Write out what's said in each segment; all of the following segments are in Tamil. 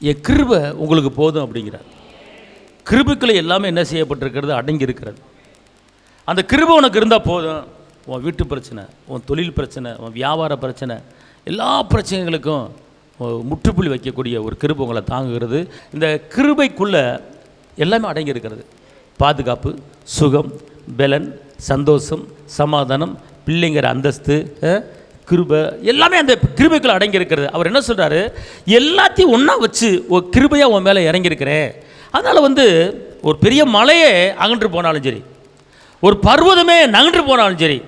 என் கிருபை உங்களுக்கு போதும் அப்படிங்கிறார். கிருபைக்குள்ளே எல்லாமே என்ன செய்யப்பட்டிருக்கிறது? அடங்கி இருக்கிறது. அந்த கிருபை உனக்கு இருந்தால் போதும். உன் வீட்டு பிரச்சனை, உன் தொழில் பிரச்சனை, உன் வியாபார பிரச்சனை, எல்லா பிரச்சனைகளுக்கும் முற்றுப்புள்ளி வைக்கக்கூடிய ஒரு கிருபை உங்களை தாங்குகிறது. இந்த கிருபைக்குள்ளே எல்லாமே அடங்கி இருக்கிறது. பாதுகாப்பு, சுகம், பலன், சந்தோஷம், சமாதானம், பிள்ளைங்கிற அந்தஸ்து, கிருபை எல்லாமே அந்த கிருபைக்குள்ளே அடங்கி இருக்கிறது. அவர் என்ன சொல்கிறாரு? எல்லாத்தையும் ஒன்றா வச்சு ஒரு கிருபையாக உன் மேலே இறங்கியிருக்கிறேன். அதனால் ஒரு பெரிய மலையே அகன்று போனாலும் சரி, ஒரு பர்வதமே நகன்று போனாலும் சரி,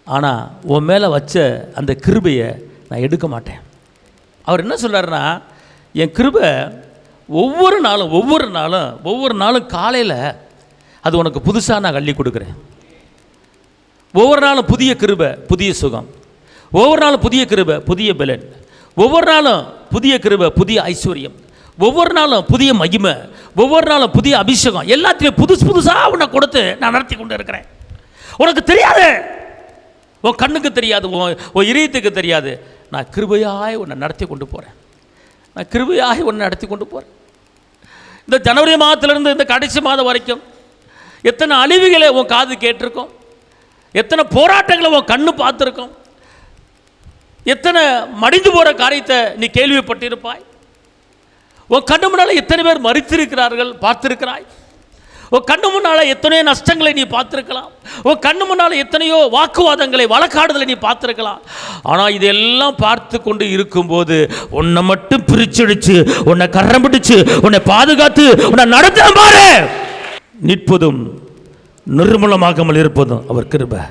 ஆனால் உன் மேலே வச்ச அந்த கிருபையை நான் எடுக்க மாட்டேன். அவர் என்ன சொல்கிறாருன்னா, என் கிருபை ஒவ்வொரு நாளும் காலையில் அது உனக்கு புதுசாக நான் அள்ளி கொடுக்குறேன். ஒவ்வொரு நாளும் புதிய கிருபை, புதிய சுகம். ஒவ்வொரு நாளும் புதிய கிருபை, புதிய பலன். ஒவ்வொரு நாளும் புதிய கிருபை, புதிய ஐஸ்வர்யம். ஒவ்வொரு நாளும் புதிய மகிமை. ஒவ்வொரு நாளும் புதிய அபிஷேகம். எல்லாத்தையும் புதுசாக உன்னை கொடுத்து நான் நடத்தி கொண்டு இருக்கிறேன். உனக்கு தெரியாது, உன் கண்ணுக்கு தெரியாது, உன் இதயத்துக்கு தெரியாது. நான் கிருபையாய் உன்னை நடத்தி கொண்டு போகிறேன். நான் கிருபையாய் உன்னை நடத்தி கொண்டு போகிறேன். இந்த ஜனவரி மாதத்திலிருந்து இந்த கடைசி மாதம் வரைக்கும் எத்தனை அழிவுகளை உன் காது கேட்டிருக்கோம், எத்தனை போராட்டங்களை உன் கண்ணு பார்த்துருக்கோம், எத்தனை மடிந்து போகிற காரியத்தை நீ கேள்விப்பட்டிருப்பாய். உன் கண்ணு முன்னால் எத்தனை பேர் மரித்திருக்கிறார்கள் பார்த்திருக்கிறாய். உன் கண்ணு முன்னால் எத்தனையோ நஷ்டங்களை நீ பார்த்துருக்கலாம். உன் கண்ணு முன்னால் எத்தனையோ வாக்குவாதங்களை, வழக்காடுதலை நீ பார்த்துருக்கலாம். ஆனால் இதெல்லாம் பார்த்து கொண்டு இருக்கும்போது உன்னை மட்டும் பிரிச்சடிச்சு, உன்னை கரம் பிடிச்சு, உன்னை பாதுகாத்து, உன்னை நடத்த பாரு. நிற்பதும் நிர்மூலமாகாமல் இருப்பதும் அவர் கிருபை.